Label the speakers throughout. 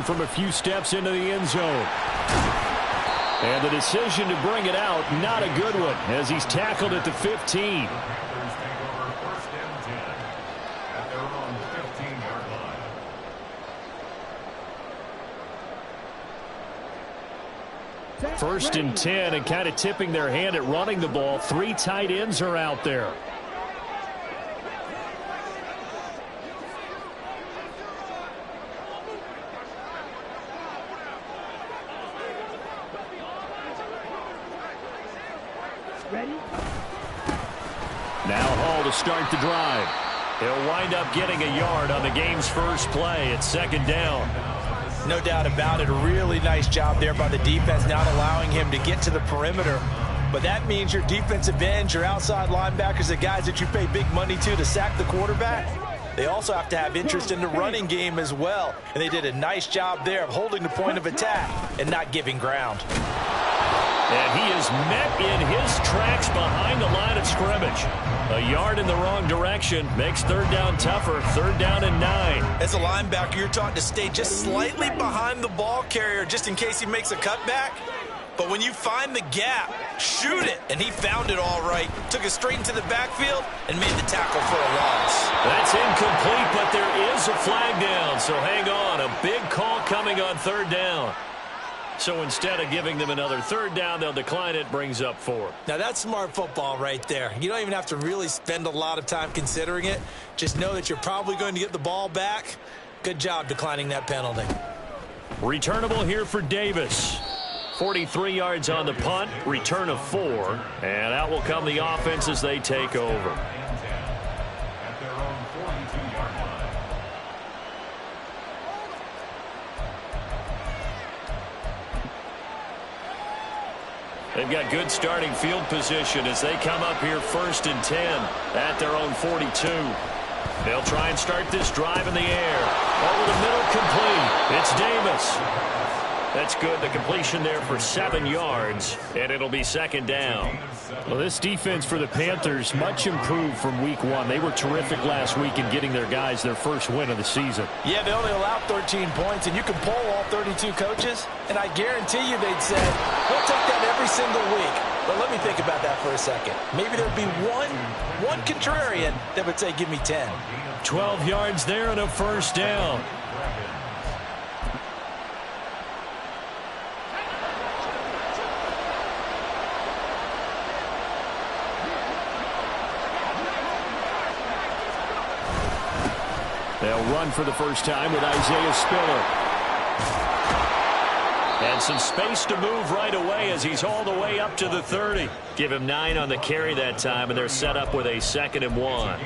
Speaker 1: from a few steps into the end zone. And the decision to bring it out, not a good one, as he's tackled at the 15. First and 10, and kind of tipping their hand at running the ball. 3 tight ends are out there.
Speaker 2: Ready?
Speaker 1: Now Hall to start the drive. He'll wind up getting a yard on the game's first play. It's second down.
Speaker 3: No doubt about it. A really nice job there by the defense, not allowing him to get to the perimeter. But that means your defensive ends, your outside linebackers, the guys that you pay big money to sack the quarterback, they also have to have interest in the running game as well. And they did a nice job there of holding the point of attack and not giving ground.
Speaker 1: And he is met in his tracks behind the line of scrimmage. A yard in the wrong direction makes third down tougher. Third down and 9.
Speaker 3: As a linebacker, you're taught to stay just slightly behind the ball carrier just in case he makes a cutback. But when you find the gap, shoot it. And he found it all right. Took it straight into the backfield and made the tackle for a loss.
Speaker 1: That's incomplete, but there is a flag down. So hang on. A big call coming on third down. So instead of giving them another third down, they'll decline it. Brings up 4.
Speaker 3: Now that's smart football right there. You don't even have to really spend a lot of time considering it. Just know that you're probably going to get the ball back. Good job declining that penalty.
Speaker 1: Returnable here for Davis. 43 yards on the punt. Return of 4. And out will come the offense as they take over. They've got good starting field position as they come up here first and 10 at their own 42. They'll try and start this drive in the air. Over the middle, complete. It's Davis. That's good. The completion there for 7 yards, and it'll be second down. Well, this defense for the Panthers much improved from week 1. They were terrific last week in getting their guys their first win of the season.
Speaker 3: Yeah, they only allowed 13 points, and you can poll all 32 coaches, and I guarantee you they'd say, we'll take that every single week. But let me think about that for a second. Maybe there'd be one contrarian that would say, give me 10.
Speaker 1: 12 yards there and a first down. They'll run for the first time with Isaiah Spiller. And some space to move right away as he's all the way up to the 30. Give him 9 on the carry that time, and they're set up with a 2nd and 1.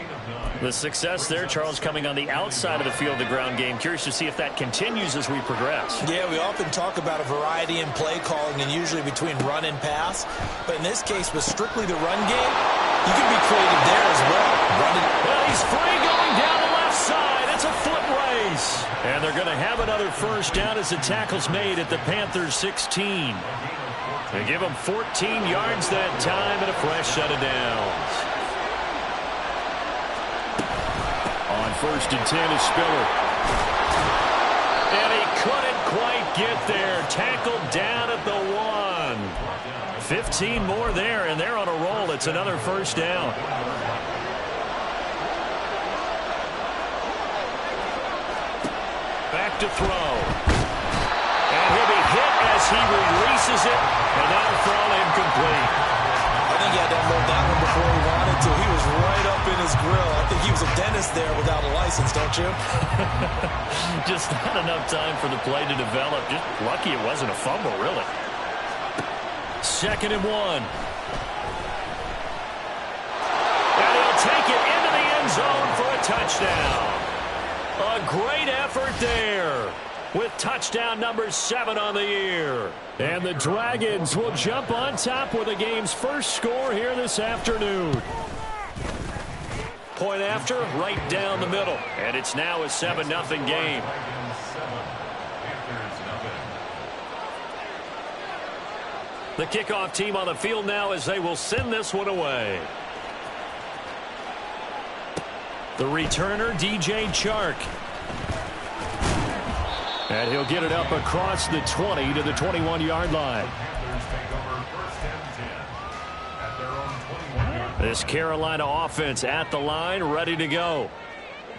Speaker 1: The success there, Charles, coming on the outside of the field, the ground game. Curious to see if that continues as we progress.
Speaker 3: Yeah, we often talk about a variety in play calling and usually between run and pass. But in this case, with strictly the run game, you can be creative there as well.
Speaker 1: Well, he's free going down the left side. It's a foot race. And they're going to have another first down as the tackle's made at the Panthers 16. They give him 14 yards that time and a fresh set of downs. On first and 10 is Spiller. And he couldn't quite get there. Tackled down at the 1. 15 more there, and they're on a roll. It's another first down. Back to throw. And he'll be hit as he releases it, and that'll fall incomplete.
Speaker 3: I think he had to unload that one before he wanted to. He was right up in his grill. I think he was a dentist there without a license, don't you?
Speaker 1: Just not enough time for the play to develop. Just lucky it wasn't a fumble, really. 2nd and 1. And he'll take it into the end zone for a touchdown. A great effort there with touchdown number 7 on the year. And the Dragons will jump on top with the game's first score here this afternoon. Point after, right down the middle. And it's now a 7-0 game. The kickoff team on the field now as they will send this one away. The returner, DJ Chark. And he'll get it up across the 20 to the 21-yard line. This Carolina offense at the line, ready to go.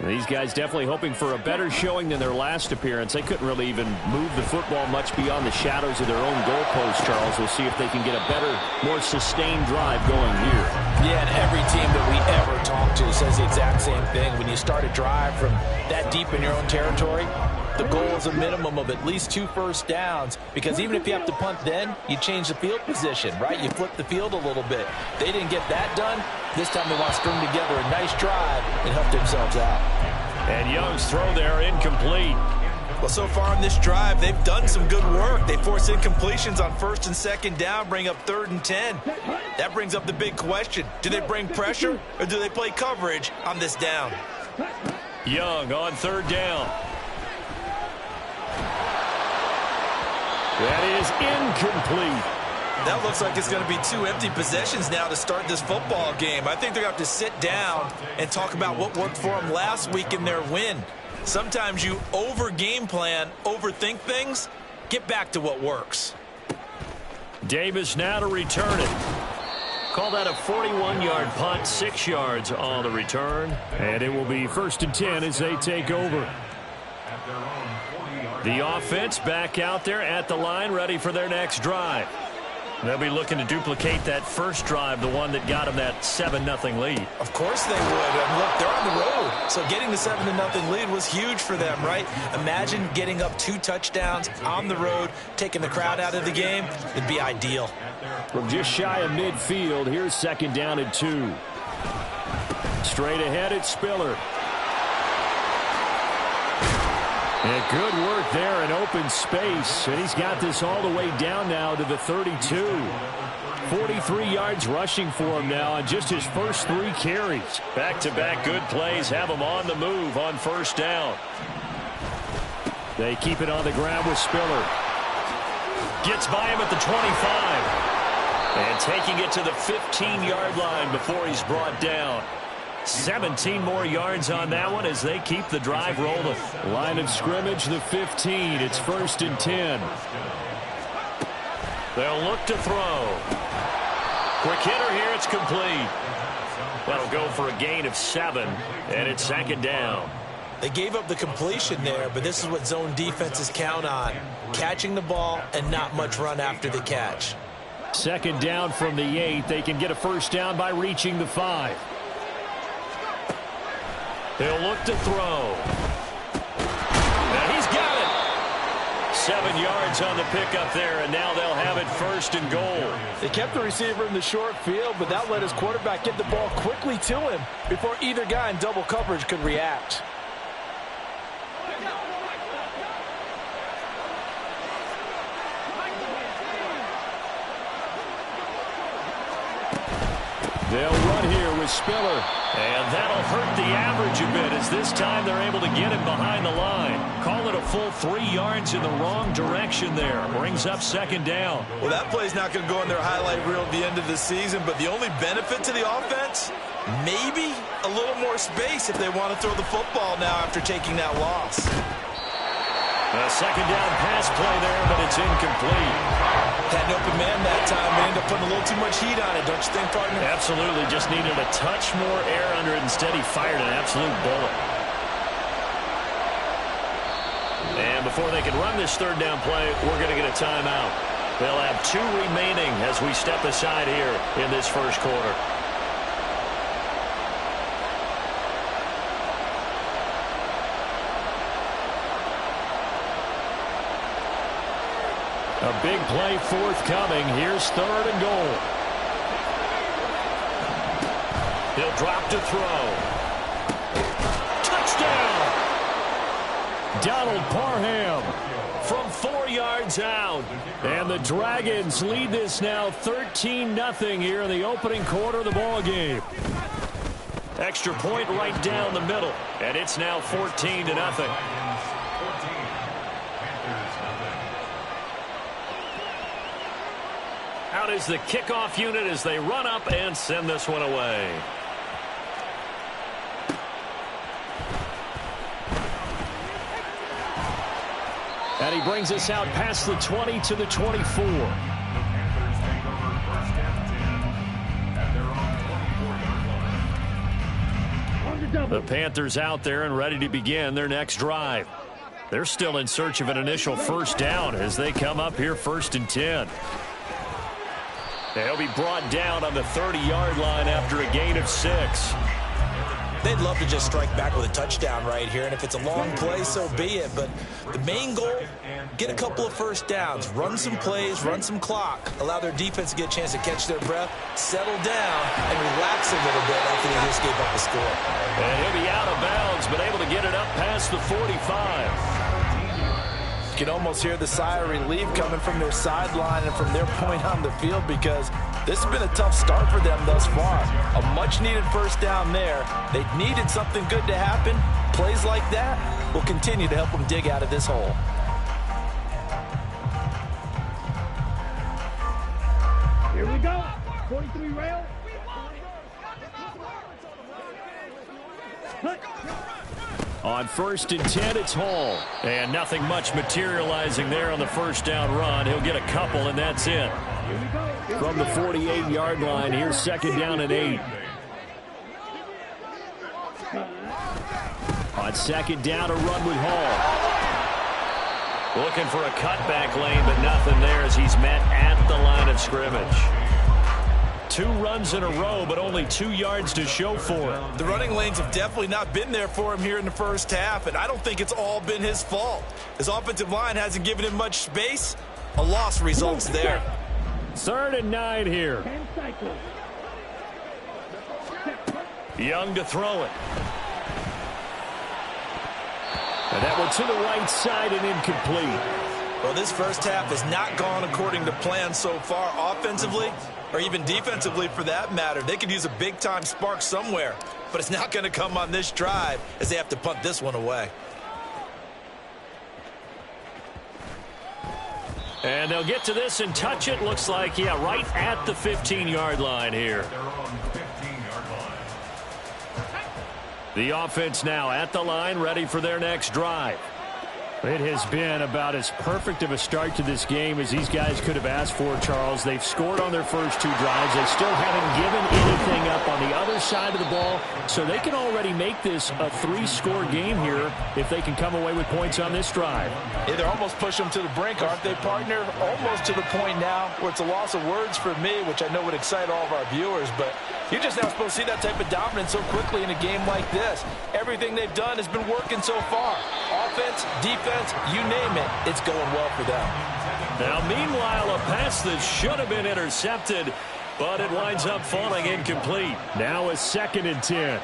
Speaker 1: These guys definitely hoping for a better showing than their last appearance. They couldn't really even move the football much beyond the shadows of their own goalpost, Charles. We'll see if they can get a better, more sustained drive going here.
Speaker 3: Yeah, and every team that we ever talk to says the exact same thing. When you start a drive from that deep in your own territory, the goal is a minimum of at least 2 first downs, because even if you have to punt then, you change the field position, right? You flip the field a little bit. They didn't get that done. This time they want to string together a nice drive and help themselves out.
Speaker 1: And Young's throw there incomplete.
Speaker 3: Well, so far in this drive, they've done some good work. They force incompletions on 1st and 2nd down, bring up 3rd and 10. That brings up the big question. Do they bring pressure or do they play coverage on this down?
Speaker 1: Young on 3rd down. That is incomplete.
Speaker 3: That looks like it's going to be 2 empty possessions now to start this football game. I think they're going to have to sit down and talk about what worked for them last week in their win. Sometimes you over-game plan, overthink things, get back to what works.
Speaker 1: Davis now to return it. Call that a 41-yard punt, 6 yards on the return. And it will be 1st and 10 as they take over. The offense back out there at the line, ready for their next drive. They'll be looking to duplicate that first drive, the one that got them that 7-0 lead.
Speaker 3: Of course they would. And look, they're on the road. So getting the 7-0 lead was huge for them, right? Imagine getting up 2 touchdowns on the road, taking the crowd out of the game. It'd be ideal.
Speaker 1: From just shy of midfield, here's 2nd down and 2. Straight ahead, it's Spiller. And good work there in open space. And he's got this all the way down now to the 32. 43 yards rushing for him now on just his first 3 carries. Back-to-back good plays have him on the move on 1st down. They keep it on the ground with Spiller. Gets by him at the 25. And taking it to the 15-yard line before he's brought down. 17 more yards on that one as they keep the drive rolling. Line of scrimmage, the 15. It's 1st and 10. They'll look to throw. Quick hitter here. It's complete. That'll go for a gain of 7, and it's 2nd down.
Speaker 3: They gave up the completion there, but this is what zone defenses count on. Catching the ball and not much run after the catch.
Speaker 1: 2nd down from the 8. They can get a 1st down by reaching the 5. He'll look to throw. And he's got it. 7 yards on the pickup there, and now they'll have it 1st and goal.
Speaker 3: They kept the receiver in the short field, but that let his quarterback get the ball quickly to him before either guy in double coverage could react.
Speaker 1: They'll run here with Spiller. And that'll hurt the average a bit as this time they're able to get him behind the line. Call it a full 3 yards in the wrong direction there. Brings up 2nd down.
Speaker 3: Well, that play's not going to go in their highlight reel at the end of the season, but the only benefit to the offense, maybe a little more space if they want to throw the football now after taking that loss.
Speaker 1: A 2nd down pass play there, but it's incomplete.
Speaker 3: Had an open man that time, but ended up putting a little too much heat on it, don't you think, partner?
Speaker 1: Absolutely. Just needed a touch more air under it. Instead, he fired an absolute bullet. And before they can run this 3rd down play, we're going to get a timeout. They'll have 2 remaining as we step aside here in this 1st quarter. A big play forthcoming. Here's 3rd and goal. He'll drop to throw. Touchdown! Donald Parham from 4 yards out. And the Dragons lead this now 13-0 here in the opening quarter of the ball game. Extra point right down the middle. And it's now 14-0. Out is the kickoff unit as they run up and send this one away. And he brings us out past the 20 to the 24. The Panthers out there and ready to begin their next drive. They're still in search of an initial first down as they come up here 1st and 10. They'll be brought down on the 30-yard line after a gain of 6.
Speaker 3: They'd love to just strike back with a touchdown right here, and if it's a long play, so be it. But the main goal, get a couple of first downs, run some plays, run some clock, allow their defense to get a chance to catch their breath, settle down, and relax a little bit after they just gave up a score.
Speaker 1: And he'll be out of bounds, but able to get it up past the 45.
Speaker 3: You can almost hear the sigh of relief coming from their sideline and from their point on the field, because this has been a tough start for them thus far. A much-needed first down there. They needed something good to happen. Plays like that will continue to help them dig out of this hole.
Speaker 2: Here we go. 43 rail.
Speaker 1: On 1st and 10, it's Hall. And nothing much materializing there on the first down run. He'll get a couple, and that's it. From the 48-yard line, here's 2nd down and 8. On 2nd down, a run with Hall. Looking for a cutback lane, but nothing there as he's met at the line of scrimmage. 2 runs in a row, but only 2 yards to show for it.
Speaker 3: The running lanes have definitely not been there for him here in the first half, and I don't think it's all been his fault. His offensive line hasn't given him much space. A loss results there.
Speaker 1: 3rd and 9 here. Young to throw it. And that one to the right side and incomplete.
Speaker 3: Well, this first half has not gone according to plan so far offensively, or even defensively for that matter. They could use a big-time spark somewhere, but it's not going to come on this drive as they have to punt this one away.
Speaker 1: And they'll get to this and touch it. Looks like, yeah, right at the 15-yard line here. The offense now at the line, ready for their next drive. It has been about as perfect of a start to this game as these guys could have asked for, Charles. They've scored on their first 2 drives. They still haven't given anything up on the other side of the ball, so they can already make this a 3-score game here if they can come away with points on this drive.
Speaker 3: Yeah, they're almost pushing them to the brink, aren't they, partner? Almost to the point now where it's a loss of words for me, which I know would excite all of our viewers, but you're just not supposed to see that type of dominance so quickly in a game like this. Everything they've done has been working so far. Offense, defense, you name it, it's going well for them.
Speaker 1: Now, meanwhile, a pass that should have been intercepted, but it winds up falling incomplete. Now a 2nd and 10.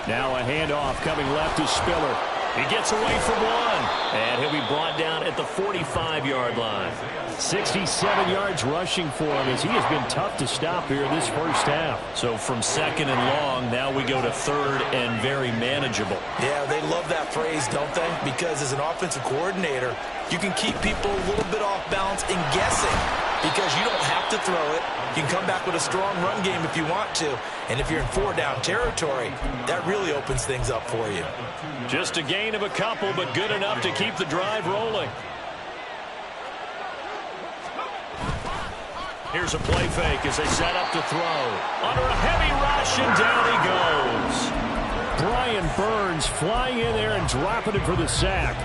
Speaker 1: Now a handoff coming left to Spiller. He gets away from one, and he'll be brought down at the 45-yard line. 67 yards rushing for him as he has been tough to stop here this first half. So from 2nd and long, now we go to 3rd and very manageable.
Speaker 3: Yeah, they love that phrase, don't they? Because as an offensive coordinator, you can keep people a little bit off balance and guessing because you don't have to throw it. You can come back with a strong run game if you want to. And if you're in 4-down territory, that really opens things up for you.
Speaker 1: Just a gain of a couple, but good enough to keep the drive rolling. Here's a play fake as they set up to throw. Under a heavy rush, and down he goes. Brian Burns flying in there and dropping it for the sack.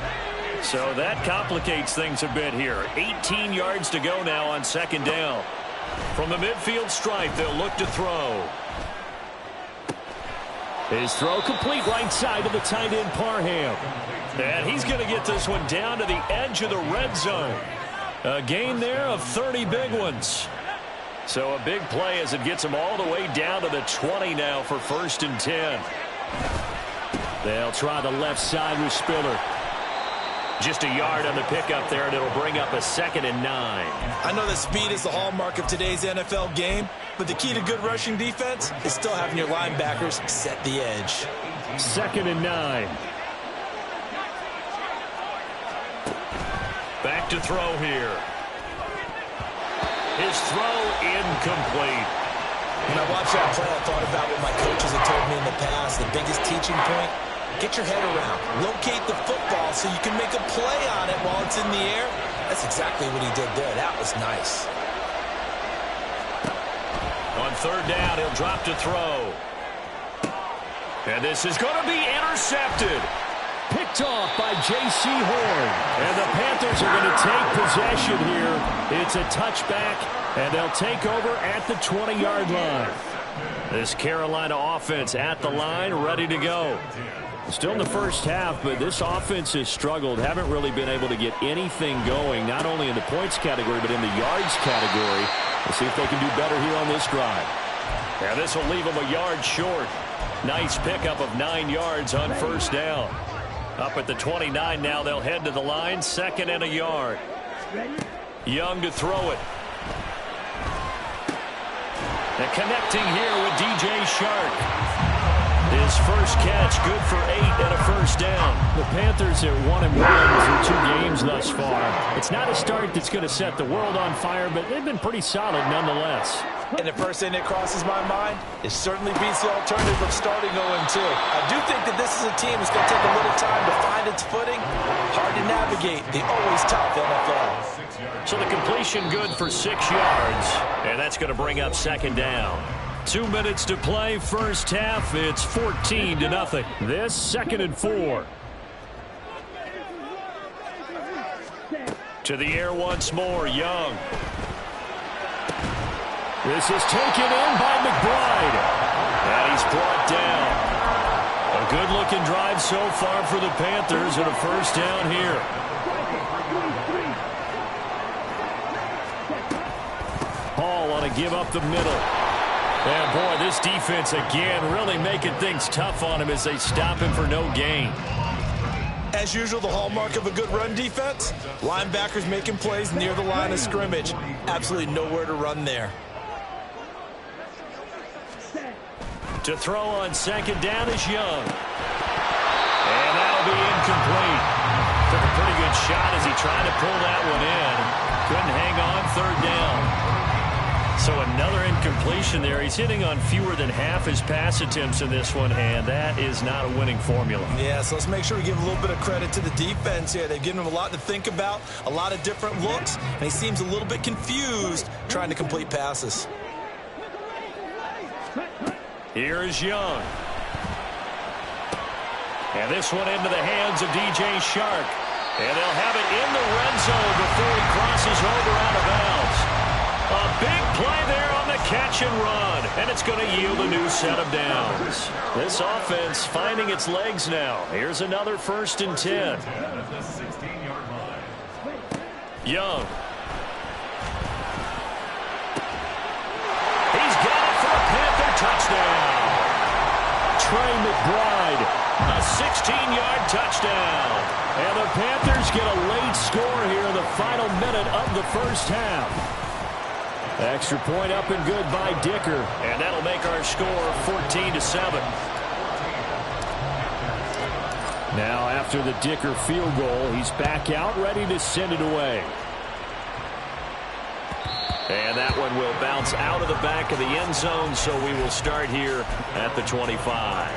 Speaker 1: So that complicates things a bit here. 18 yards to go now on 2nd down. From the midfield stripe, they'll look to throw. His throw complete right side to the tight end Parham. And he's going to get this one down to the edge of the red zone. A gain there of 30 big ones. So a big play as it gets him all the way down to the 20 now for 1st and 10. They'll try the left side with Spiller. Just a yard on the pickup there, and it'll bring up a 2nd and 9.
Speaker 3: I know that speed is the hallmark of today's NFL game, but the key to good rushing defense is still having your linebackers set the edge.
Speaker 1: 2nd and 9. Back to throw here. His throw incomplete.
Speaker 3: When I watched that play, I thought about what my coaches had told me in the past. The biggest teaching point, Get your head around. Locate the football so you can make a play on it while it's in the air. That's exactly what he did there. That was nice.
Speaker 1: On third down, he'll drop to throw. And this is going to be intercepted.
Speaker 2: Picked off by J.C. Horn.
Speaker 1: And the Panthers are going to take possession here. It's a touchback, and they'll take over at the 20-yard line. This Carolina offense at the line, ready to go. Still in the first half, but this offense has struggled. Haven't really been able to get anything going, not only in the points category, but in the yards category. We'll see if they can do better here on this drive. And this will leave them a yard short. Nice pickup of 9 yards on first down. Up at the 29 now, they'll head to the line, 2nd and a yard. Young to throw it. And connecting here with DJ Shark. His first catch, good for 8 and a first down. The Panthers are 1-1 through 2 games thus far. It's not a start that's going to set the world on fire, but they've been pretty solid nonetheless.
Speaker 3: And the first thing that crosses my mind, it certainly beats the alternative of starting 0-2. I do think that this is a team that's going to take a little time to find its footing. Hard to navigate the always tough NFL.
Speaker 1: So the completion good for 6 yards, and that's going to bring up 2nd down. 2 minutes to play, first half. It's 14-0. This 2nd and 4. To the air once more, Young. This is taken in by McBride. And he's brought down. A good-looking drive so far for the Panthers, and a first down here. Hall on a give up the middle. And, boy, this defense, again, really making things tough on him as they stop him for no gain.
Speaker 3: As usual, the hallmark of a good run defense, linebackers making plays near the line of scrimmage. Absolutely nowhere to run there.
Speaker 1: To throw on 2nd down is Young. And that'll be incomplete. Took a pretty good shot as he tried to pull that one in. Couldn't hang on, 3rd down. So another incompletion there. He's hitting on fewer than half his pass attempts in this one, and that is not a winning formula.
Speaker 3: Yeah, so let's make sure we give a little bit of credit to the defense here. They've given him a lot to think about, a lot of different looks, and he seems a little bit confused trying to complete passes.
Speaker 1: Here is Young. And this one into the hands of DJ Shark. And they'll have it in the red zone before he crosses over out of bounds. A big play there on the catch and run, and it's going to yield a new set of downs. This offense finding its legs now. Here's another 1st and 10. Young. He's got it for a Panther touchdown. Trey McBride, a 16-yard touchdown. And the Panthers get a late score here in the final minute of the first half. Extra point up and good by Dicker. And that'll make our score 14-7. Now after the Dicker field goal, he's back out ready to send it away. And that one will bounce out of the back of the end zone, so we will start here at the 25.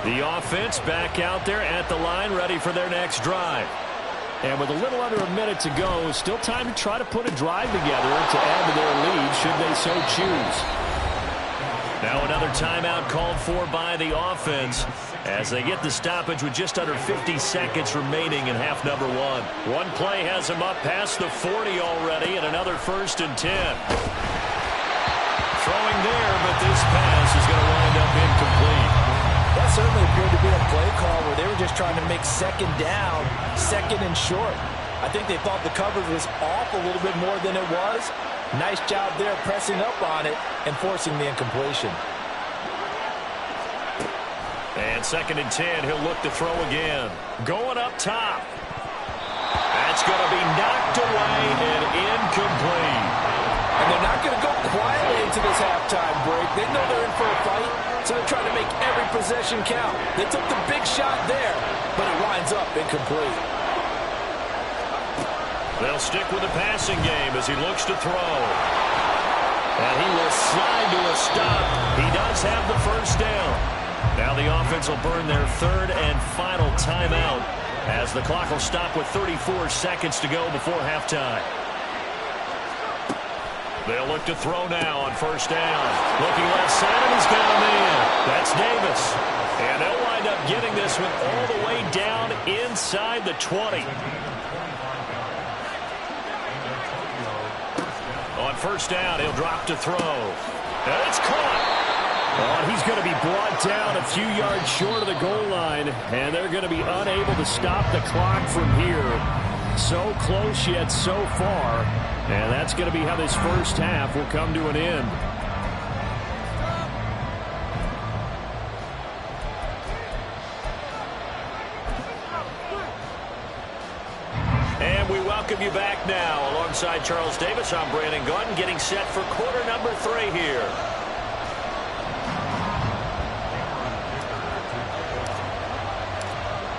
Speaker 1: The offense back out there at the line, ready for their next drive. And with a little under a minute to go, still time to try to put a drive together to add to their lead, should they so choose. Now another timeout called for by the offense as they get the stoppage with just under 50 seconds remaining in half number 1. One play has them up past the 40 already, and another 1st and 10. Throwing there, but this pass is going to wind up incomplete.
Speaker 3: That certainly appeared to be a play call where they were just trying to make 2nd down, 2nd and short. I think they thought the coverage was off a little bit more than it was. Nice job there pressing up on it and forcing the incompletion.
Speaker 1: And 2nd and 10, he'll look to throw again. Going up top. That's going to be knocked away and incomplete.
Speaker 3: And they're not going to go quietly into this halftime break. They know they're in for a fight, so they're trying to make every possession count. They took the big shot there, but it winds up incomplete.
Speaker 1: They'll stick with the passing game as he looks to throw. And he will slide to a stop. He does have the first down. Now the offense will burn their third and final timeout as the clock will stop with 34 seconds to go before halftime. They'll look to throw now on first down. Looking left side, and he's got a man. That's Davis. And they'll wind up getting this one all the way down inside the 20. On first down, he'll drop to throw. And it's caught. Oh, he's going to be brought down a few yards short of the goal line, and they're going to be unable to stop the clock from here. So close yet so far, and that's going to be how this first half will come to an end. And we welcome you back now. Alongside Charles Davis, I'm Brandon Gaudin, getting set for quarter number 3 here.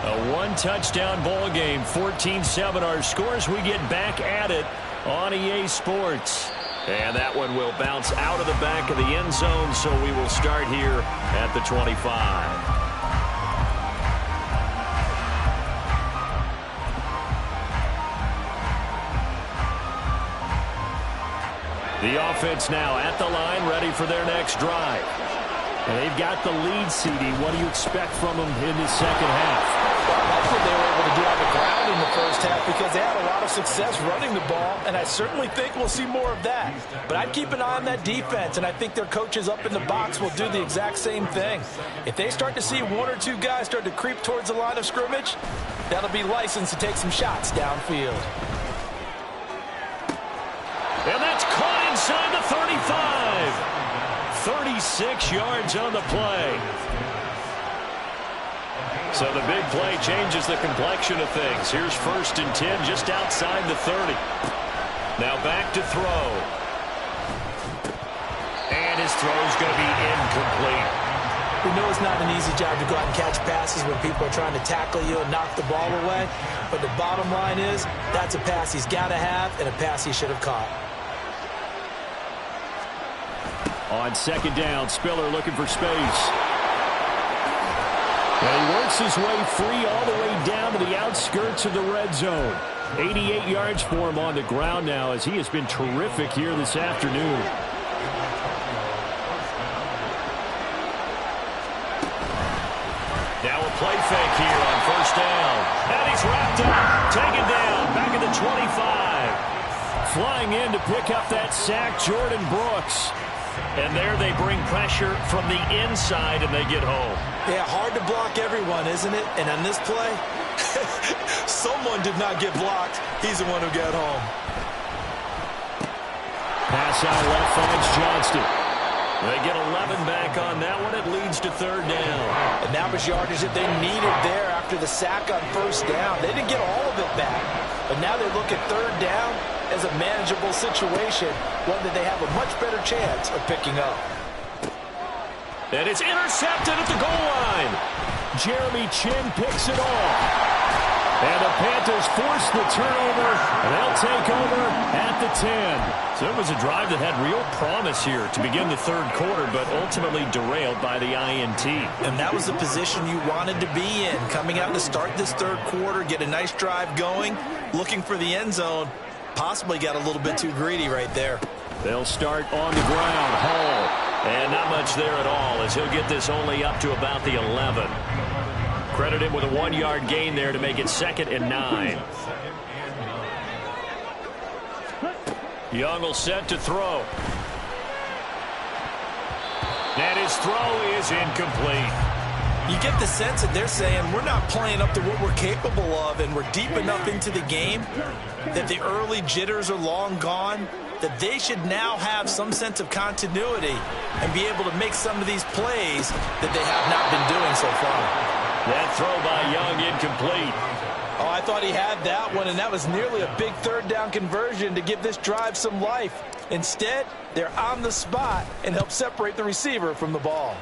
Speaker 1: A one-touchdown ball game, 14-7 our scores. We get back at it on EA Sports. And that one will bounce out of the back of the end zone, so we will start here at the 25. The offense now at the line, ready for their next drive. And they've got the lead, CD. What do you expect from them in the second half?
Speaker 3: Well, that's what they were able to do on the ground in the first half because they had a lot of success running the ball, and I certainly think we'll see more of that. But I'd keep an eye on that defense, and I think their coaches up in the box will do the exact same thing. If they start to see 1 or 2 guys start to creep towards the line of scrimmage, that'll be licensed to take some shots downfield.
Speaker 1: And that's caught inside the 35. 36 yards on the play. So the big play changes the complexion of things. Here's first and 10 just outside the 30. Now back to throw. And his throw is going to be incomplete.
Speaker 3: We know it's not an easy job to go out and catch passes when people are trying to tackle you and knock the ball away. But the bottom line is that's a pass he's got to have and a pass he should have caught.
Speaker 2: On second down, Spiller looking for space. And he works his way free all the way down to the outskirts of the red zone. 88 yards for him on the ground now as he has been terrific here this afternoon.
Speaker 1: Now a play fake here on first down. And he's wrapped up. Taken down. Back at the 25.
Speaker 2: Flying in to pick up that sack, Jordan Brooks.
Speaker 1: And there they bring pressure from the inside, and they get home.
Speaker 3: Yeah, hard to block everyone, isn't it? And on this play, someone did not get blocked. He's the one who got home.
Speaker 2: Pass out left finds Johnston.
Speaker 1: They get 11 back on that one. It leads to third down.
Speaker 3: And that was yardage that they needed there after the sack on first down. They didn't get all of it back. But now they look at third down as a manageable situation, one that they have a much better chance of picking up.
Speaker 1: And it's intercepted at the goal line.
Speaker 2: Jeremy Chin picks it off. And the Panthers force the turnover, and they'll take over at the 10.
Speaker 1: So it was a drive that had real promise here to begin the third quarter, but ultimately derailed by the INT.
Speaker 3: And that was the position you wanted to be in, coming out to start this third quarter, get a nice drive going, looking for the end zone. Possibly got a little bit too greedy right there.
Speaker 2: They'll start on the ground. Hall.
Speaker 1: And not much there at all as he'll get this only up to about the 11. Credit him with a 1-yard gain there to make it 2nd and 9. Young will set to throw. And his throw is incomplete.
Speaker 3: You get the sense that they're saying we're not playing up to what we're capable of, and we're deep enough into the game that the early jitters are long gone, that they should now have some sense of continuity and be able to make some of these plays that they have not been doing so far.
Speaker 1: That throw by Young incomplete.
Speaker 3: Oh, I thought he had that one, and that was nearly a big third down conversion to give this drive some life. Instead, they're on the spot and help separate the receiver from the ball.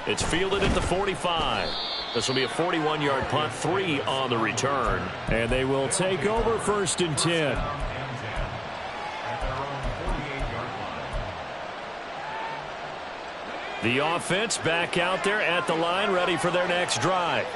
Speaker 1: It's fielded at the 45. This will be a 41-yard punt, 3 on the return.
Speaker 2: And they will take over 1st and 10. The offense back out there at the line, ready for their next drive.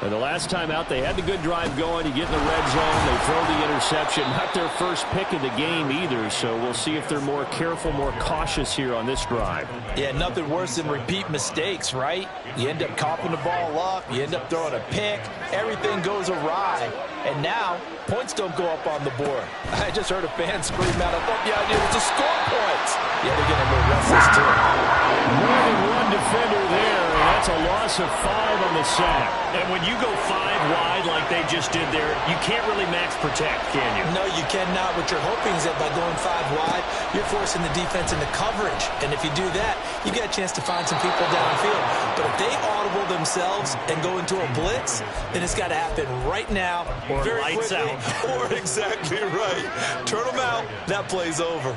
Speaker 2: And the last time out, they had the good drive going. You get in the red zone, they throw the interception. Not their first pick of the game either, so we'll see if they're more careful, more cautious here on this drive.
Speaker 3: Yeah, nothing worse than repeat mistakes, right? You end up copping the ball up, you end up throwing a pick, everything goes awry, and now points don't go up on the board. I just heard a fan scream out, I thought the idea was to score points. Yeah, they're getting a little restless too.
Speaker 2: More than one defender there, and that's a loss of 5 on the sack.
Speaker 1: And when you go 5 wide like they just did there, you can't really max protect, can you?
Speaker 3: No, you cannot. What you're hoping is that by going 5 wide, you're forcing the defense into coverage. And if you do that, you get a chance to find some people downfield. But if they audible themselves and go into a blitz, then it's got to happen right now.
Speaker 1: Or
Speaker 3: very
Speaker 1: lights
Speaker 3: quickly.
Speaker 1: out.
Speaker 3: Or exactly right. Turn them out. That play's over.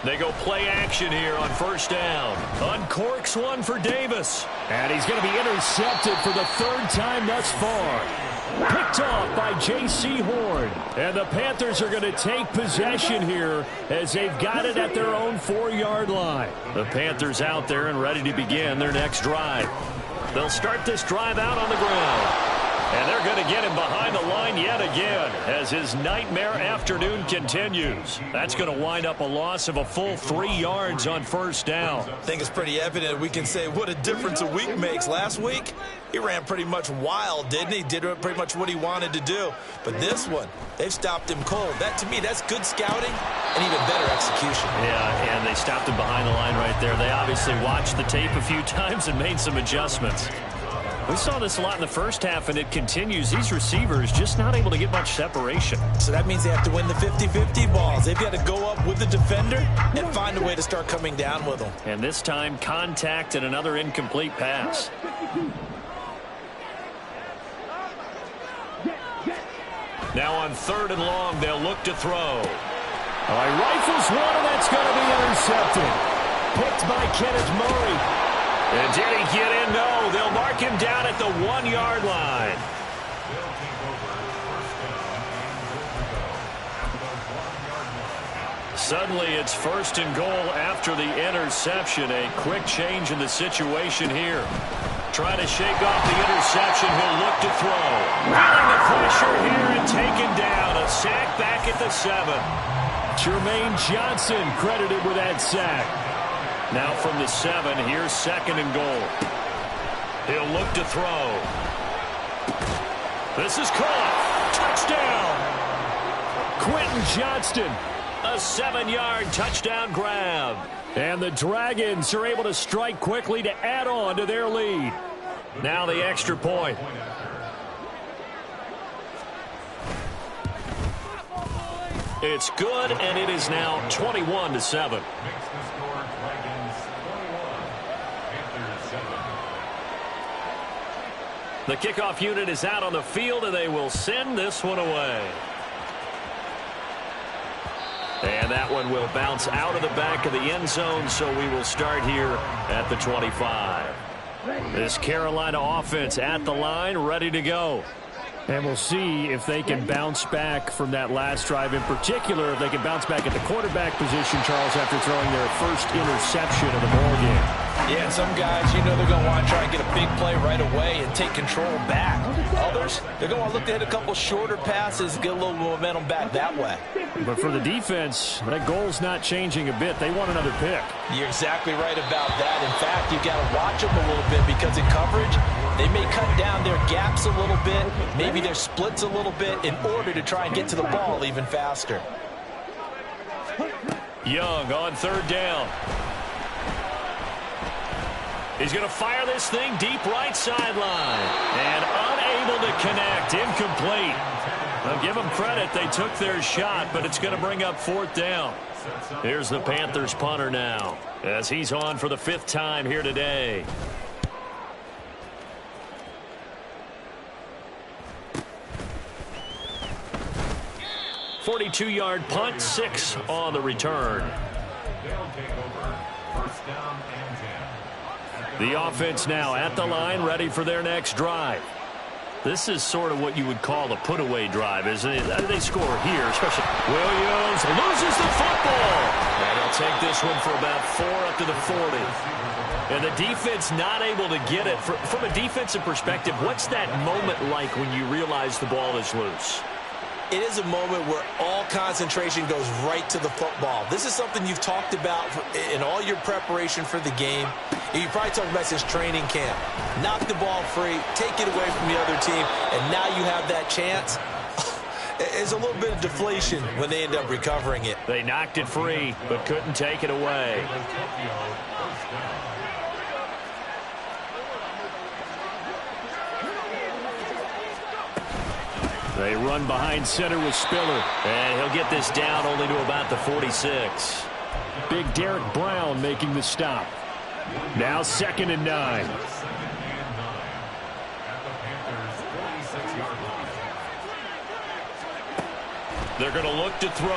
Speaker 1: They go play action here on first down. Uncorks one for Davis.
Speaker 2: And he's going to be intercepted for the 3rd time thus far. Picked off by J.C. Horn. And the Panthers are going to take possession here as they've got it at their own 4-yard line.
Speaker 1: The Panthers out there and ready to begin their next drive. They'll start this drive out on the ground. And they're going to get him behind the line yet again as his nightmare afternoon continues. That's going to wind up a loss of a full 3 yards on first down.
Speaker 3: I think it's pretty evident we can say what a difference a week makes. Last week, he ran pretty much wild, didn't he? Did pretty much what he wanted to do. But this one, they've stopped him cold. That, to me, that's good scouting and even better execution.
Speaker 1: Yeah, and they stopped him behind the line right there. They obviously watched the tape a few times and made some adjustments. We saw this a lot in the first half, and it continues. These receivers just not able to get much separation.
Speaker 3: So that means they have to win the 50-50 balls. They've got to go up with the defender and find a way to start coming down with them.
Speaker 1: And this time, contact and another incomplete pass. Now on 3rd and long, they'll look to throw.
Speaker 2: He rifles one, and that's going to be intercepted. Picked by Kenneth Murray.
Speaker 1: And did he get in? No. They'll mark him down at the 1-yard line. Suddenly, it's 1st and goal after the interception. A quick change in the situation here. Trying to shake off the interception. He'll look to throw. Feeling the pressure here and taken down. A sack back at the 7.
Speaker 2: Jermaine Johnson credited with that sack.
Speaker 1: Now from the 7, here's 2nd and goal. He'll look to throw. This is caught. Touchdown.
Speaker 2: Quentin Johnston.
Speaker 1: A 7-yard touchdown grab.
Speaker 2: And the Dragons are able to strike quickly to add on to their lead.
Speaker 1: Now the extra point. It's good, and it is now 21-7. The kickoff unit is out on the field, and they will send this one away. And that one will bounce out of the back of the end zone, so we will start here at the 25. This Carolina offense at the line, ready to go.
Speaker 2: And we'll see if they can bounce back from that last drive. In particular, if they can bounce back at the quarterback position, Charles, after throwing their first interception of the ballgame.
Speaker 3: Yeah, and some guys, you know they're going to want to try and get a big play right away and take control back. Others, they're going to look to hit a couple shorter passes, get a little momentum back that way.
Speaker 2: But for the defense, that goal's not changing a bit. They want another pick.
Speaker 3: You're exactly right about that. In fact, you've got to watch them a little bit because in coverage, they may cut down their gaps a little bit, maybe their splits a little bit in order to try and get to the ball even faster.
Speaker 1: Young on 3rd down. He's going to fire this thing deep right sideline. And unable to connect. Incomplete. I'll give them credit. They took their shot, but it's going to bring up 4th down. Here's the Panthers punter now as he's on for the 5th time here today. .42-yard punt, 6 on the return. The offense now at the line, ready for their next drive. This is sort of what you would call a put-away drive, isn't it? They score here, especially. Williams loses the football. And They'll take this one for about 4 up to the 40. And the defense not able to get it. From a defensive perspective, what's that moment like when you realize the ball is loose?
Speaker 3: It is a moment where all concentration goes right to the football. This is something you've talked about in all your preparation for the game. You probably talked about since training camp. Knock the ball free, take it away from the other team, and now you have that chance. It's a little bit of deflation when they end up recovering it.
Speaker 1: They knocked it free, but couldn't take it away.
Speaker 2: They run behind center with Spiller.
Speaker 1: And he'll get this down only to about the 46.
Speaker 2: Big Derek Brown making the stop. Now 2nd and 9.
Speaker 1: They're going to look to throw.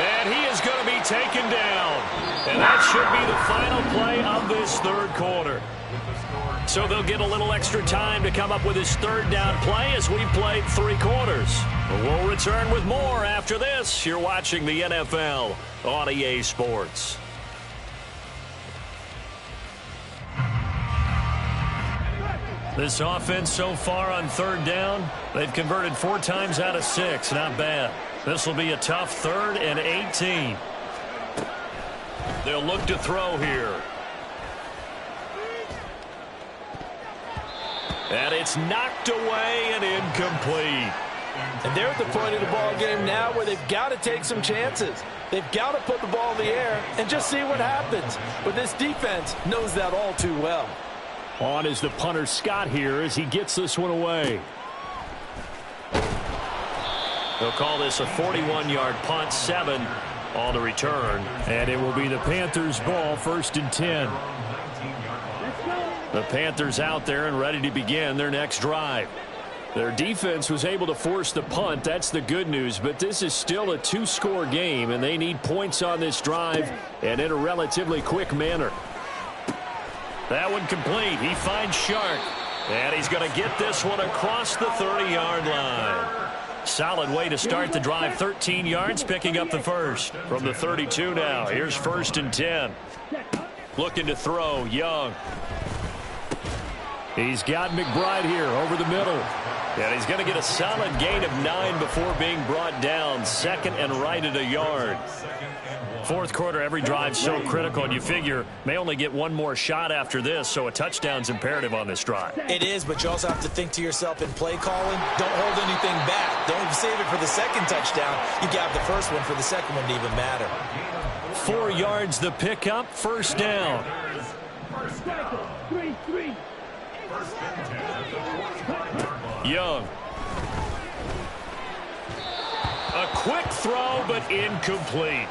Speaker 1: And he is going to be taken down. And that should be the final play of this third quarter. So they'll get a little extra time to come up with his third down play as we've played 3 quarters. We'll return with more after this. You're watching the NFL on EA Sports. This offense so far on 3rd down, they've converted 4 times out of 6. Not bad. This will be a tough 3rd and 18. They'll look to throw here. And it's knocked away and incomplete.
Speaker 3: And they're at the point of the ball game now where they've got to take some chances. They've got to put the ball in the air and just see what happens. But this defense knows that all too well.
Speaker 2: On is the punter Scott here as he gets this one away.
Speaker 1: They'll call this a 41-yard punt, 7 on the return.
Speaker 2: And it will be the Panthers' ball, 1st and 10.
Speaker 1: The Panthers out there and ready to begin their next drive.
Speaker 2: Their defense was able to force the punt. That's the good news. But this is still a 2-score game, and they need points on this drive and in a relatively quick manner.
Speaker 1: That one complete. He finds Shark. And he's going to get this one across the 30-yard line. Solid way to start the drive. 13 yards, picking up the first. From the 32 now. Here's 1st and 10. Looking to throw, Young.
Speaker 2: He's got McBride here over the middle.
Speaker 1: And he's going to get a solid gain of 9 before being brought down. 2nd and right at a yard. 4th quarter, every drive so critical, and you figure may only get one more shot after this, so a touchdown's imperative on this drive.
Speaker 3: It is, but you also have to think to yourself in play calling, don't hold anything back. Don't save it for the second touchdown. You got the first one for the second one to even matter.
Speaker 1: 4 yards the pickup, 1st down. Young. A quick throw, but incomplete.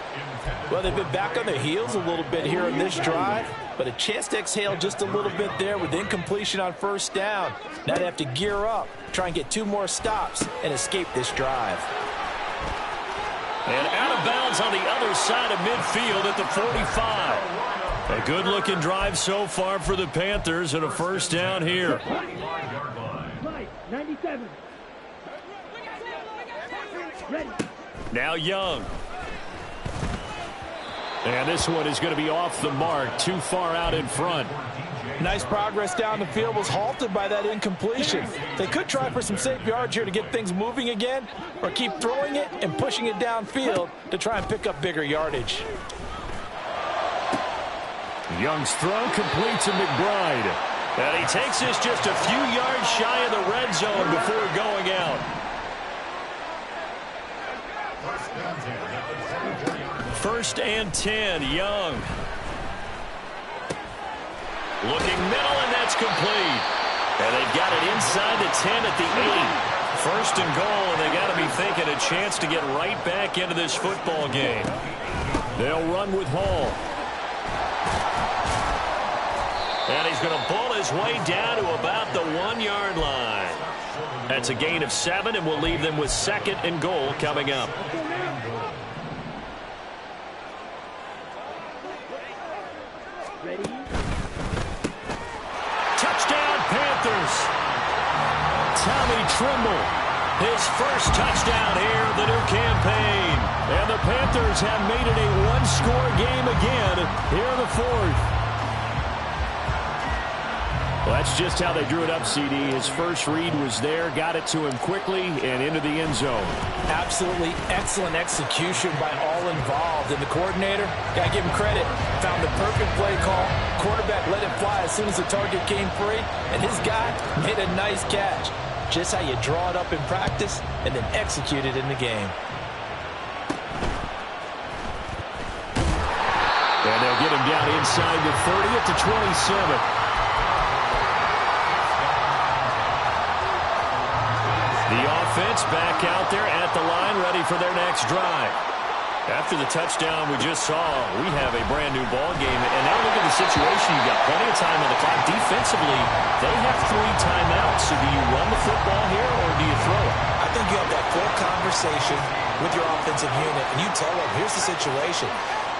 Speaker 3: Well, they've been back on their heels a little bit here in this drive, but a chance to exhale just a little bit there with incompletion on 1st down. Now they have to gear up, try and get 2 more stops, and escape this drive.
Speaker 1: And out of bounds on the other side of midfield at the 45. A good-looking drive so far for the Panthers and a 1st down here.
Speaker 4: 97.
Speaker 1: Now Young.
Speaker 2: And this one is going to be off the mark, too far out in front.
Speaker 3: Nice progress down the field, was halted by that incompletion. They could try for some safe yards here to get things moving again, or keep throwing it and pushing it downfield to try and pick up bigger yardage.
Speaker 2: Young's throw complete to McBride.
Speaker 1: And he takes this just a few yards shy of the red zone before going out. First and 10, Young. Looking middle, and that's complete. And they've got it inside the 10 at the 8. 1st and goal, and they got to be thinking a chance to get right back into this football game.
Speaker 2: They'll run with Hall.
Speaker 1: And he's going to pull his way down to about the 1-yard line. That's a gain of 7, and we'll leave them with 2nd and goal coming up. Touchdown, Panthers.
Speaker 2: Tommy Trimble
Speaker 1: his first touchdown here of the new campaign. And the Panthers have made it a one-score game again here in the fourth.
Speaker 2: Well, that's just how they drew it up, CD. His first read was there, got it to him quickly, and into the end zone.
Speaker 3: Absolutely excellent execution by all involved. And the coordinator, got to give him credit, found the perfect play call. Quarterback let it fly as soon as the target came free, and his guy made a nice catch. Just how you draw it up in practice and then execute it in the game.
Speaker 2: And they'll get him down inside the 30 at the 27.
Speaker 1: The offense back out there at the line, ready for their next drive. After the touchdown we just saw, we have a brand-new ball game. And now look at the situation. You've got plenty of time on the clock. Defensively, they have 3 timeouts. So do you run the football here or do you throw it?
Speaker 3: I think you have that full conversation with your offensive unit, and you tell them, here's the situation.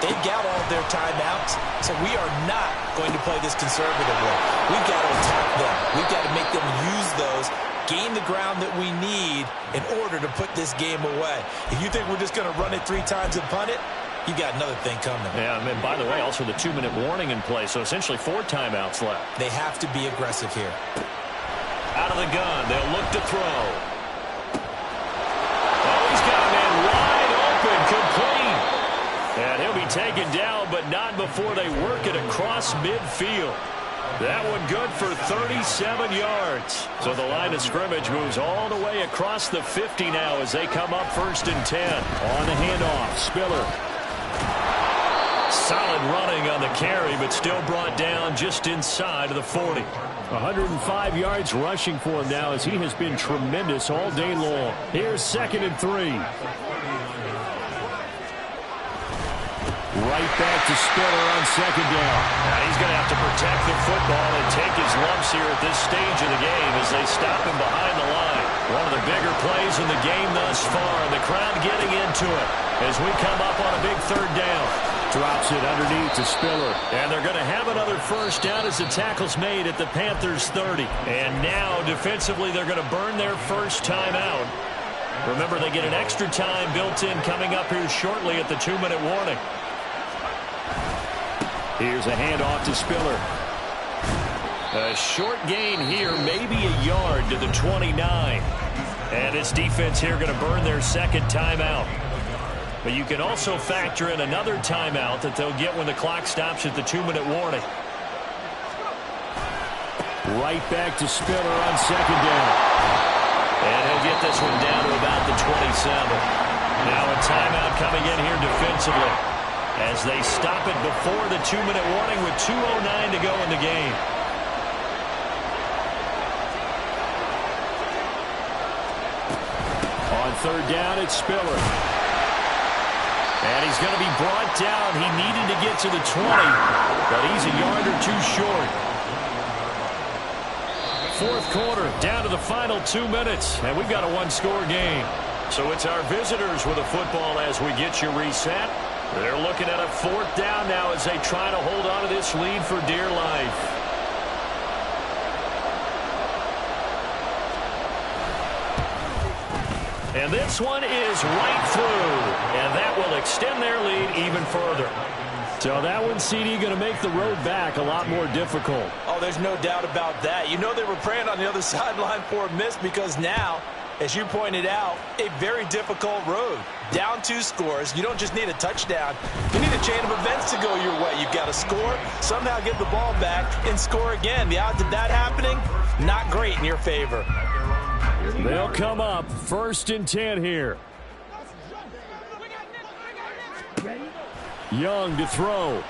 Speaker 3: They've got all of their timeouts, so we are not going to play this conservatively. We've got to attack them. We've got to make them use those, gain the ground that we need in order to put this game away. If you think we're just going to run it 3 times and punt it, you got another thing coming.
Speaker 1: Yeah, and by the way, also the 2-minute warning in play, so essentially 4 timeouts left.
Speaker 3: They have to be aggressive here.
Speaker 1: Out of the gun, they'll look to throw. Oh, he's got a man wide open, complete. And he'll be taken down, but not before they work it across midfield. That one good for 37 yards. So the line of scrimmage moves all the way across the 50 now as they come up 1st and 10.
Speaker 2: On the handoff, Spiller.
Speaker 1: Solid running on the carry, but still brought down just inside of the 40.
Speaker 2: 105 yards rushing for him now as he has been tremendous all day long. Here's 2nd and 3. Right back to Spiller on 2nd down.
Speaker 1: Now he's going to have to protect the football and take his lumps here at this stage of the game as they stop him behind the line. One of the bigger plays in the game thus far, and the crowd getting into it as we come up on a big 3rd down.
Speaker 2: Drops it underneath to Spiller.
Speaker 1: And they're going to have another 1st down as the tackle's made at the Panthers' 30. And now, defensively, they're going to burn their first time out. Remember, they get an extra time built in coming up here shortly at the 2-minute warning.
Speaker 2: Here's a handoff to Spiller.
Speaker 1: A short gain here, maybe a yard to the 29. And this defense here going to burn their 2nd timeout. But you can also factor in another timeout that they'll get when the clock stops at the 2-minute warning.
Speaker 2: Right back to Spiller on 2nd down.
Speaker 1: And he'll get this one down to about the 27. Now a timeout coming in here defensively as they stop it before the 2-minute warning with 2:09 to go in the game.
Speaker 2: On 3rd down, it's Spiller.
Speaker 1: And he's going to be brought down. He needed to get to the 20, but he's a yard or 2 short. 4th quarter, down to the final 2 minutes, and we've got a 1-score game. So it's our visitors with a football as we get you reset. They're looking at a 4th down now as they try to hold on to this lead for dear life. And this one is right through, and that will extend their lead even further.
Speaker 2: So that one, CD, going to make the road back a lot more difficult.
Speaker 3: Oh, there's no doubt about that. You know they were praying on the other sideline for a miss because now, as you pointed out, a very difficult road. Down 2 scores. You don't just need a touchdown. You need a chain of events to go your way. You've got to score, somehow get the ball back, and score again. The odds of that happening, not great in your favor.
Speaker 2: They'll come up 1st and 10 here. Young to throw.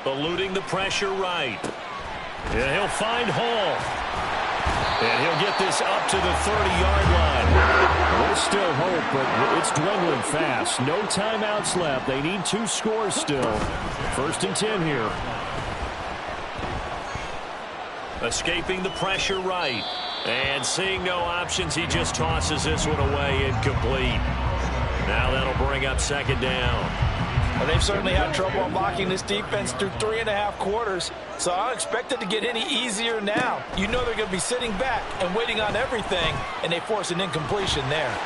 Speaker 1: Eluding the pressure right. And he'll find Hall. And he'll get this up to the 30-yard line.
Speaker 2: There's still hope, but it's dwindling fast. No timeouts left. They need 2 scores still. 1st and 10 here.
Speaker 1: Escaping the pressure right. And seeing no options, he just tosses this one away incomplete. Now that'll bring up 2nd down.
Speaker 3: Well, they've certainly had trouble unlocking this defense through 3.5 quarters, so I don't expect it to get any easier now. You know they're going to be sitting back and waiting on everything, and they force an incompletion there.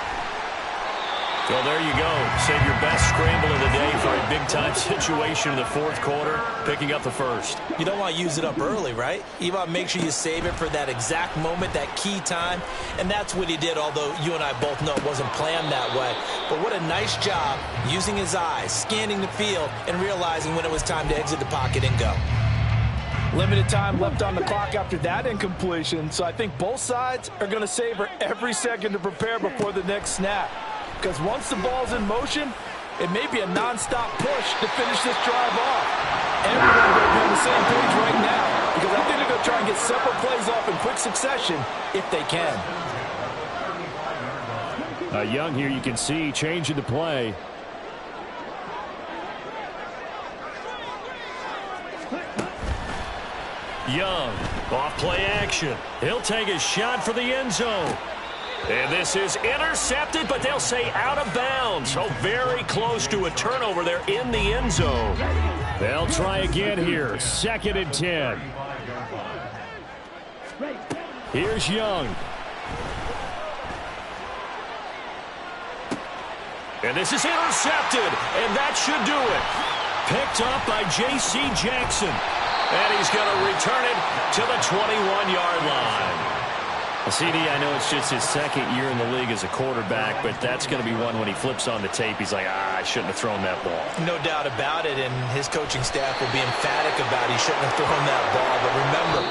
Speaker 1: Well, there you go. Save your best scramble of the day for a big-time situation in the fourth quarter, picking up the first.
Speaker 3: You don't want to use it up early, right? You want to make sure you save it for that exact moment, that key time, and that's what he did, although you and I both know it wasn't planned that way. But what a nice job using his eyes, scanning the field, and realizing when it was time to exit the pocket and go. Limited time left on the clock after that incompletion, so I think both sides are going to savor every second to prepare before the next snap. Because once the ball's in motion, it may be a non-stop push to finish this drive off. Everyone's going to be on the same page right now because I think they're going to try and get several plays off in quick succession if they can.
Speaker 2: Young here, you can see changing the play.
Speaker 1: Young, off play action. He'll take a shot for the end zone. And this is intercepted, but they'll say out of bounds. So very close to a turnover there in the end zone.
Speaker 2: They'll try again here. 2nd and 10. Here's Young.
Speaker 1: And this is intercepted, and that should do it. Picked up by J.C. Jackson. And he's going to return it to the 21-yard line.
Speaker 2: CD, I know it's just his 2nd year in the league as a quarterback, but that's going to be one when he flips on the tape, he's like, I shouldn't have thrown that ball.
Speaker 3: No doubt about it, and his coaching staff will be emphatic about he shouldn't have thrown that ball. But remember,